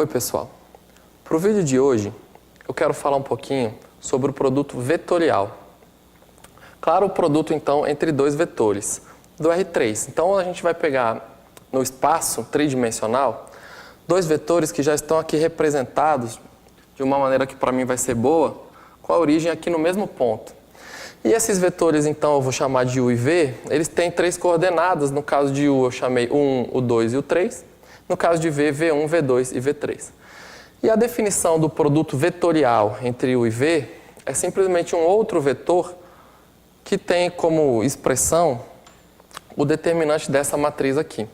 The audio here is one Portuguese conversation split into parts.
Oi pessoal, para o vídeo de hoje eu quero falar um pouquinho sobre o produto vetorial. Claro, o produto então entre dois vetores do R3. Então a gente vai pegar no espaço tridimensional dois vetores que já estão aqui representados de uma maneira que para mim vai ser boa, com a origem aqui no mesmo ponto. E esses vetores então eu vou chamar de U e V, eles têm três coordenadas. No caso de U eu chamei o 1, o 2 e o 3. No caso de V, V1, V2 e V3. E a definição do produto vetorial entre U e V é simplesmente um outro vetor que tem como expressão o determinante dessa matriz aqui.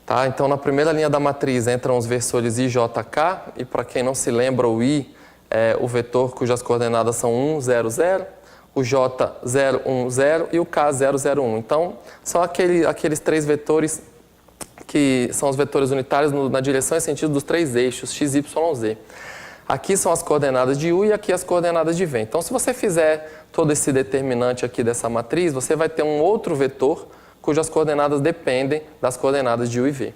Tá? Então, na primeira linha da matriz entram os versores I, J, K, e para quem não se lembra, o I é o vetor cujas coordenadas são 1, 0, 0, o J, 0, 1, 0 e o K, 0, 0, 1. Então, são aqueles três vetores que são os vetores unitários na direção e sentido dos três eixos, x, y, z. Aqui são as coordenadas de U e aqui as coordenadas de V. Então, se você fizer todo esse determinante aqui dessa matriz, você vai ter um outro vetor cujas coordenadas dependem das coordenadas de U e V.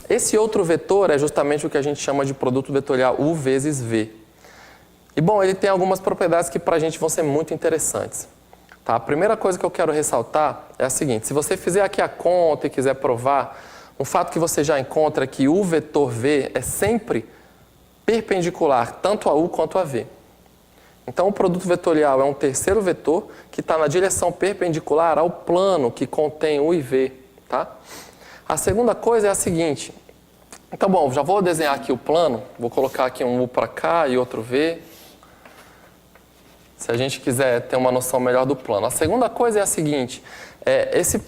Esse outro vetor é justamente o que a gente chama de produto vetorial U vezes V. E, bom, ele tem algumas propriedades que para a gente vão ser muito interessantes. Tá? A primeira coisa que eu quero ressaltar é a seguinte: se você fizer aqui a conta e quiser provar, um fato que você já encontra é que o vetor V é sempre perpendicular tanto a U quanto a V. Então, o produto vetorial é um terceiro vetor que está na direção perpendicular ao plano que contém U e V. Tá? A segunda coisa é a seguinte. Então, bom, já vou desenhar aqui o plano. Vou colocar aqui um U para cá e outro V. Se a gente quiser ter uma noção melhor do plano. A segunda coisa é a seguinte. Esse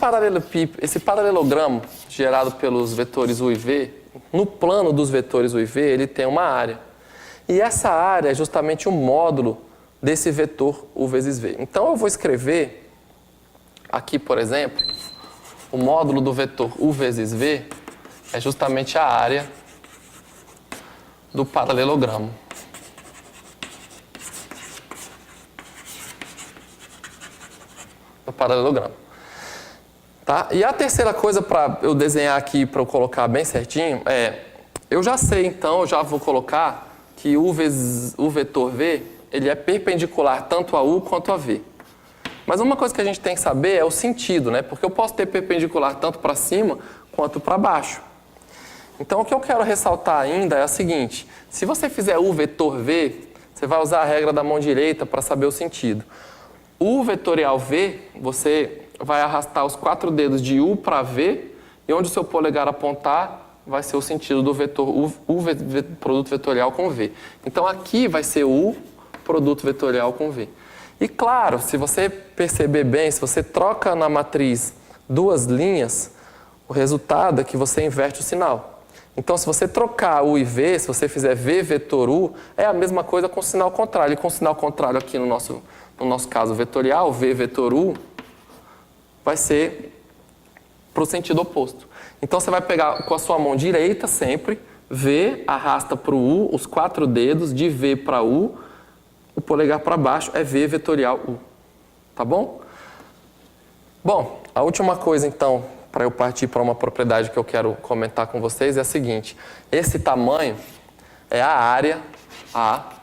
paralelogramo gerado pelos vetores U e V, no plano dos vetores U e V, ele tem uma área. E essa área é justamente o módulo desse vetor U vezes V. Então, eu vou escrever aqui, por exemplo, o módulo do vetor U vezes V é justamente a área do paralelogramo. Do paralelogramo. Tá? E a terceira coisa para eu desenhar aqui, para eu colocar bem certinho, eu já sei, então, eu já vou colocar que U vezes o vetor V, ele é perpendicular tanto a U quanto a V. Mas uma coisa que a gente tem que saber é o sentido, né? Porque eu posso ter perpendicular tanto para cima quanto para baixo. Então, o que eu quero ressaltar ainda é o seguinte: se você fizer U vetor V, você vai usar a regra da mão direita para saber o sentido. U vetorial V, você vai arrastar os 4 dedos de U para V, e onde o seu polegar apontar vai ser o sentido do vetor U produto vetorial com V. Então, aqui vai ser U produto vetorial com V. E claro, se você perceber bem, se você troca na matriz duas linhas, o resultado é que você inverte o sinal. Então, se você trocar U e V, se você fizer V vetor U, é a mesma coisa com sinal contrário. E com sinal contrário aqui no nosso caso vetorial, V vetor U, vai ser para o sentido oposto. Então, você vai pegar com a sua mão direita sempre, V, arrasta para o U, os 4 dedos, de V para U, o polegar para baixo é V vetorial U. Tá bom? Bom, a última coisa, então, para eu partir para uma propriedade que eu quero comentar com vocês é a seguinte: esse tamanho é a área A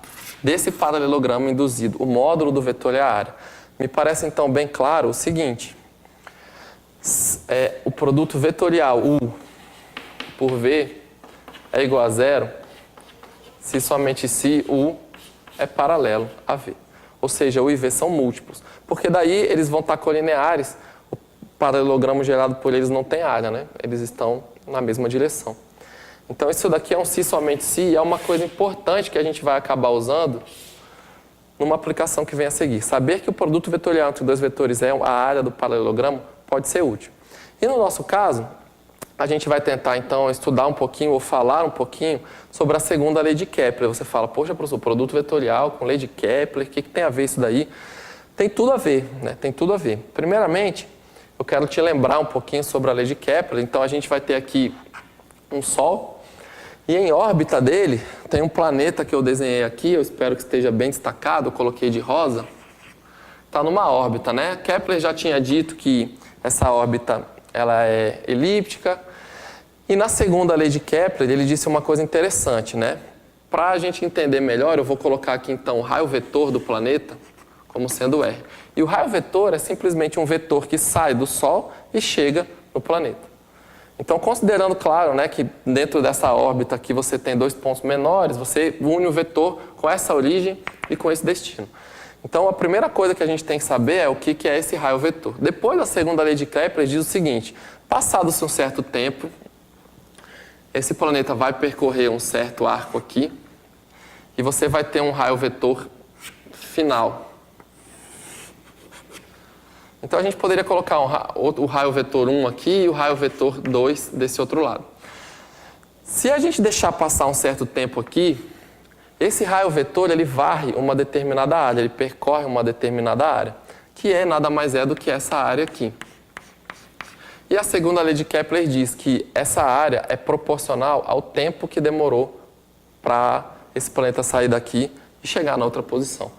desse paralelogramo induzido. O módulo do vetor é a área. Me parece, então, bem claro o seguinte: o produto vetorial U por V é igual a 0 se somente se U é paralelo a V. Ou seja, U e V são múltiplos. Porque daí eles vão estar colineares, o paralelogramo gerado por eles não tem área, né? Eles estão na mesma direção. Então, isso daqui é um se somente se, e é uma coisa importante que a gente vai acabar usando numa aplicação que vem a seguir. Saber que o produto vetorial entre dois vetores é a área do paralelogramo pode ser útil. E no nosso caso, a gente vai tentar, então, estudar um pouquinho ou falar um pouquinho sobre a segunda lei de Kepler. Você fala, poxa, professor, produto vetorial com lei de Kepler, o que tem a ver isso daí? Tem tudo a ver, né? Tem tudo a ver. Primeiramente, eu quero te lembrar um pouquinho sobre a lei de Kepler. Então, a gente vai ter aqui um Sol, e em órbita dele tem um planeta que eu desenhei aqui, eu espero que esteja bem destacado, eu coloquei de rosa. Está numa órbita, né? Kepler já tinha dito que essa órbita ela é elíptica, E na segunda lei de Kepler, ele disse uma coisa interessante, né? Para a gente entender melhor, eu vou colocar aqui então o raio vetor do planeta como sendo R. E o raio vetor é simplesmente um vetor que sai do Sol e chega no planeta. Então, considerando, claro, né, que dentro dessa órbita aqui você tem dois pontos menores, você une o vetor com essa origem e com esse destino. Então, a primeira coisa que a gente tem que saber é o que é esse raio vetor. Depois, a segunda lei de Kepler diz o seguinte: passado-se um certo tempo, esse planeta vai percorrer um certo arco aqui e você vai ter um raio vetor final. Então, a gente poderia colocar o raio vetor 1 aqui e o raio vetor 2 desse outro lado. Se a gente deixar passar um certo tempo aqui, esse raio vetor ele varre uma determinada área, ele percorre uma determinada área, que nada mais é do que essa área aqui. E a segunda lei de Kepler diz que essa área é proporcional ao tempo que demorou para esse planeta sair daqui e chegar na outra posição.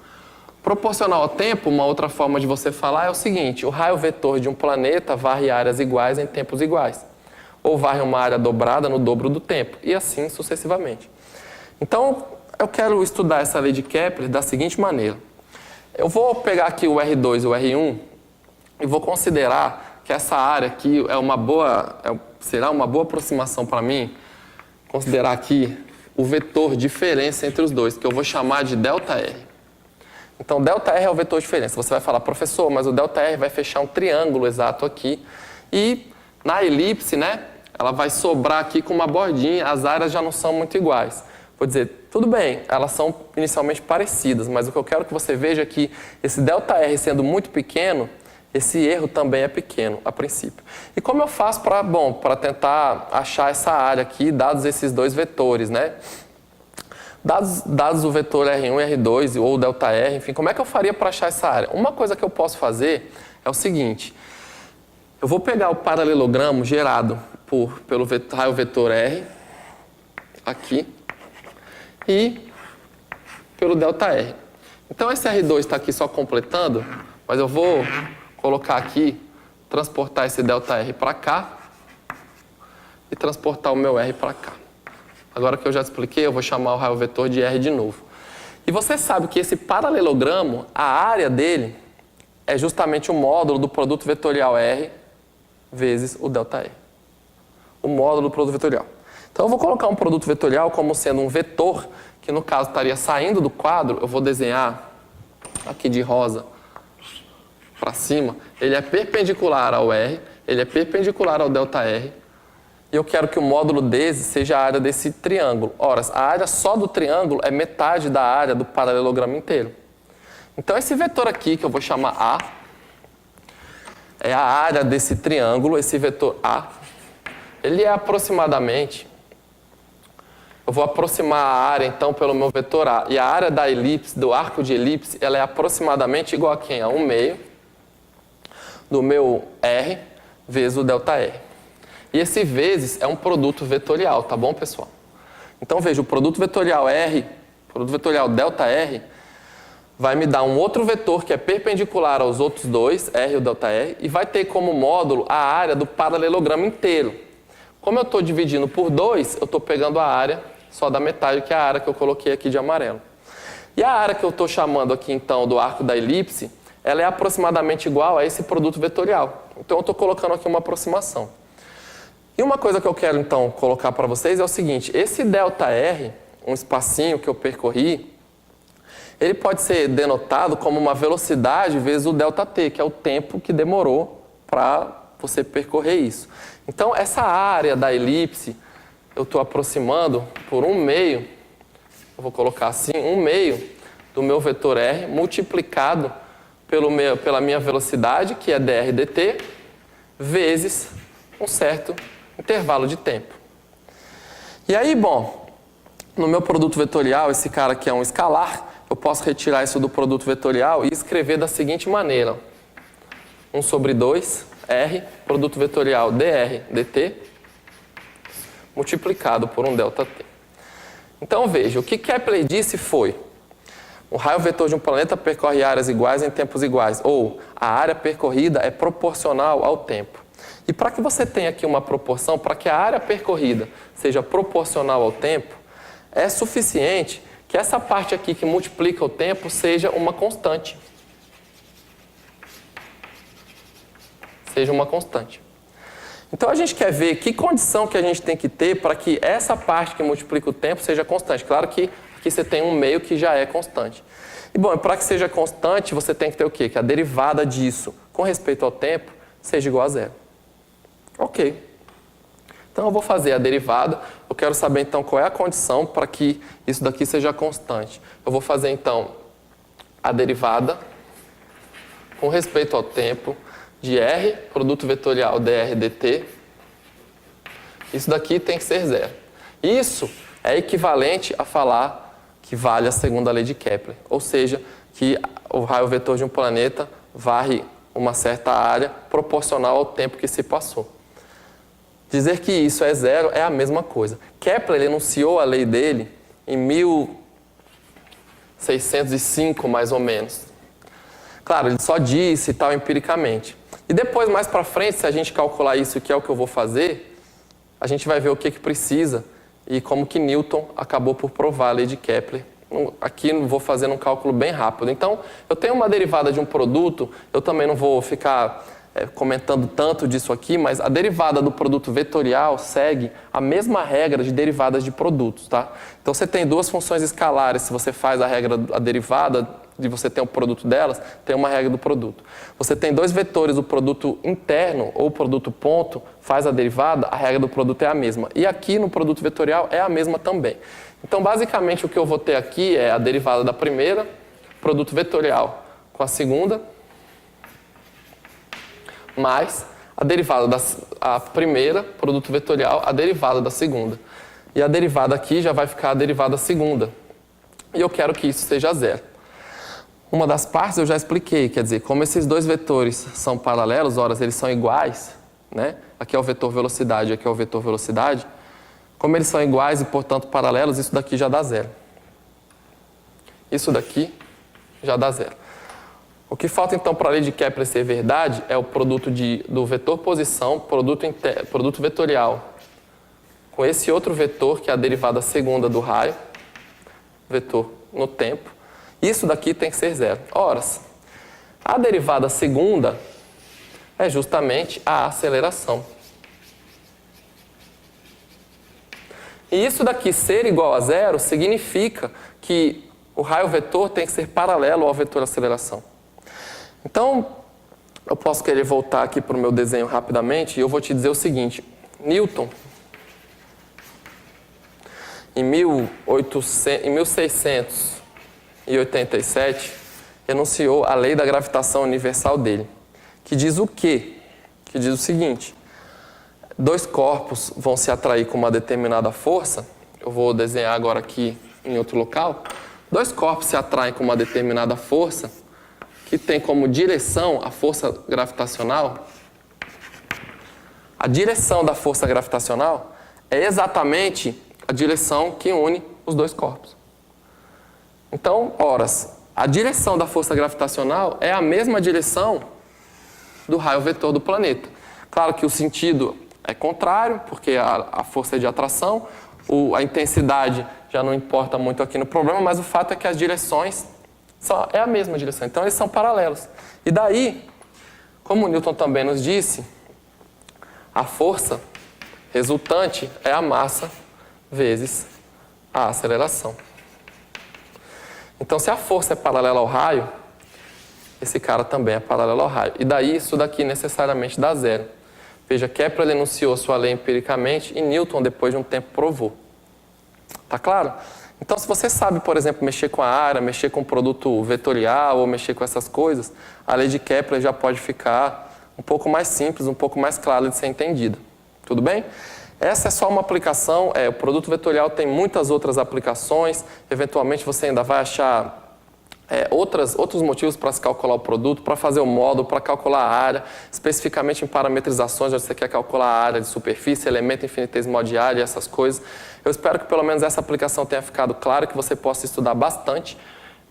Proporcional ao tempo, uma outra forma de você falar é o seguinte: o raio vetor de um planeta varre áreas iguais em tempos iguais. Ou varre uma área dobrada no dobro do tempo, e assim sucessivamente. Então, eu quero estudar essa lei de Kepler da seguinte maneira. Eu vou pegar aqui o R2 e o R1 e vou considerar que essa área aqui será uma boa aproximação para mim, considerar aqui o vetor diferença entre os dois, que eu vou chamar de ΔR. Então, ΔR é o vetor diferença. Você vai falar: professor, mas o ΔR vai fechar um triângulo exato aqui. E na elipse, né, ela vai sobrar aqui com uma bordinha, as áreas já não são muito iguais. Vou dizer, tudo bem, elas são inicialmente parecidas, mas o que eu quero que você veja é que esse ΔR sendo muito pequeno, esse erro também é pequeno, a princípio. E como eu faço para tentar achar essa área aqui, dados esses dois vetores, né? Dados o vetor R1 e R2 ou ΔR, enfim, como é que eu faria para achar essa área? Uma coisa que eu posso fazer é o seguinte: eu vou pegar o paralelogramo gerado pelo raio vetor R, aqui, e pelo ΔR. Então, esse R2 está aqui só completando, mas eu vou colocar aqui, transportar esse ΔR para cá e transportar o meu R para cá. Agora que eu já expliquei, eu vou chamar o raio vetor de R de novo. E você sabe que esse paralelogramo, a área dele é justamente o módulo do produto vetorial R vezes o ΔR. O módulo do produto vetorial. Então, eu vou colocar um produto vetorial como sendo um vetor, que no caso estaria saindo do quadro. Eu vou desenhar aqui de rosa para cima. Ele é perpendicular ao R, ele é perpendicular ao ΔR. E eu quero que o módulo desse seja a área desse triângulo. Ora, a área só do triângulo é metade da área do paralelogramo inteiro. Então, esse vetor aqui, que eu vou chamar A, é a área desse triângulo, esse vetor A. Ele é aproximadamente... Eu vou aproximar a área, então, pelo meu vetor A. E a área da elipse, do arco de elipse, ela é aproximadamente igual a quem? A 1/2 do meu R vezes o ΔR. E esse vezes é um produto vetorial, tá bom, pessoal? Então, veja, o produto vetorial R, produto vetorial ΔR, vai me dar um outro vetor que é perpendicular aos outros dois, R e o ΔR, e vai ter como módulo a área do paralelogramo inteiro. Como eu estou dividindo por 2, eu estou pegando a área só da metade, que é a área que eu coloquei aqui de amarelo. E a área que eu estou chamando aqui, então, do arco da elipse, ela é aproximadamente igual a esse produto vetorial. Então, eu estou colocando aqui uma aproximação. E uma coisa que eu quero, então, colocar para vocês é o seguinte: esse ΔR, um espacinho que eu percorri, ele pode ser denotado como uma velocidade vezes o ΔT, que é o tempo que demorou para você percorrer isso. Então, essa área da elipse, eu estou aproximando por 1/2, eu vou colocar assim, 1/2 do meu vetor R, multiplicado pela minha velocidade, que é dr dt, vezes um certo intervalo de tempo. E aí, bom, no meu produto vetorial, esse cara aqui é um escalar, eu posso retirar isso do produto vetorial e escrever da seguinte maneira: 1/2 R, produto vetorial dr dt, multiplicado por um ΔT. Então, veja, o que Kepler disse foi: o raio vetor de um planeta percorre áreas iguais em tempos iguais, ou a área percorrida é proporcional ao tempo. E para que você tenha aqui uma proporção, para que a área percorrida seja proporcional ao tempo, é suficiente que essa parte aqui que multiplica o tempo seja uma constante. Seja uma constante. Então a gente quer ver que condição que a gente tem que ter para que essa parte que multiplica o tempo seja constante. Claro que aqui você tem um meio que já é constante. E bom, para que seja constante, você tem que ter o quê? Que a derivada disso com respeito ao tempo seja igual a zero. Ok. Então eu vou fazer a derivada. Eu quero saber então qual é a condição para que isso daqui seja constante. Eu vou fazer então a derivada com respeito ao tempo de R, produto vetorial dr dt. Isso daqui tem que ser zero. Isso é equivalente a falar que vale a segunda lei de Kepler. Ou seja, que o raio vetor de um planeta varre uma certa área proporcional ao tempo que se passou. Dizer que isso é zero é a mesma coisa. Kepler ele enunciou a lei dele em 1605, mais ou menos. Claro, ele só disse tal empiricamente. E depois, mais para frente, se a gente calcular isso, que é o que eu vou fazer, a gente vai ver o que precisa e como que Newton acabou por provar a lei de Kepler. Aqui eu vou fazer um cálculo bem rápido. Então, eu tenho uma derivada de um produto, eu também não vou ficar comentando tanto disso aqui, mas a derivada do produto vetorial segue a mesma regra de derivadas de produtos, tá? Então, você tem duas funções escalares, se você faz a derivada de você ter o produto delas, tem uma regra do produto. Você tem dois vetores, o produto interno ou o produto ponto, faz a derivada, a regra do produto é a mesma. E aqui no produto vetorial é a mesma também. Então, basicamente, o que eu vou ter aqui é a derivada da primeira, produto vetorial com a segunda, mais a derivada da primeira, produto vetorial, a derivada da segunda. E a derivada aqui já vai ficar a derivada segunda. E eu quero que isso seja zero. Uma das partes eu já expliquei, quer dizer, como esses dois vetores são paralelos, ora, eles são iguais, né? Aqui é o vetor velocidade, aqui é o vetor velocidade. Como eles são iguais e, portanto, paralelos, isso daqui já dá zero. Isso daqui já dá zero. O que falta, então, para a lei de Kepler ser verdade é o produto do vetor posição, produto vetorial, com esse outro vetor, que é a derivada segunda do raio, vetor no tempo. Isso daqui tem que ser zero. Ora, a derivada segunda é justamente a aceleração. E isso daqui ser igual a zero significa que o raio vetor tem que ser paralelo ao vetor aceleração. Então, eu posso querer voltar aqui para o meu desenho rapidamente e eu vou te dizer o seguinte. Newton, em 1687, enunciou a lei da gravitação universal dele, que diz o quê? Que diz o seguinte: dois corpos vão se atrair com uma determinada força, eu vou desenhar agora aqui em outro local, dois corpos se atraem com uma determinada força, que tem como direção a força gravitacional. A direção da força gravitacional é exatamente a direção que une os dois corpos. Então, a direção da força gravitacional é a mesma direção do raio vetor do planeta. Claro que o sentido é contrário, porque a força é de atração, a intensidade já não importa muito aqui no problema, mas o fato é que as direções é a mesma direção. Então, eles são paralelos. E daí, como Newton também nos disse, a força resultante é a massa vezes a aceleração. Então, se a força é paralela ao raio, esse cara também é paralelo ao raio. E daí, isso daqui necessariamente dá zero. Veja, Kepler enunciou sua lei empiricamente e Newton, depois de um tempo, provou. Tá claro? Então, se você sabe, por exemplo, mexer com a área, mexer com o produto vetorial ou mexer com essas coisas, a lei de Kepler já pode ficar um pouco mais simples, um pouco mais clara de ser entendida. Tudo bem? Essa é só uma aplicação, o produto vetorial tem muitas outras aplicações, eventualmente você ainda vai achar outros motivos para se calcular o produto, para fazer o módulo, para calcular a área, especificamente em parametrizações, onde você quer calcular a área de superfície, elemento infinitesimal de área, essas coisas. Eu espero que pelo menos essa aplicação tenha ficado clara, que você possa estudar bastante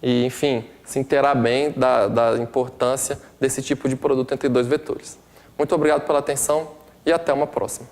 e, enfim, se inteirar bem da importância desse tipo de produto entre dois vetores. Muito obrigado pela atenção e até uma próxima.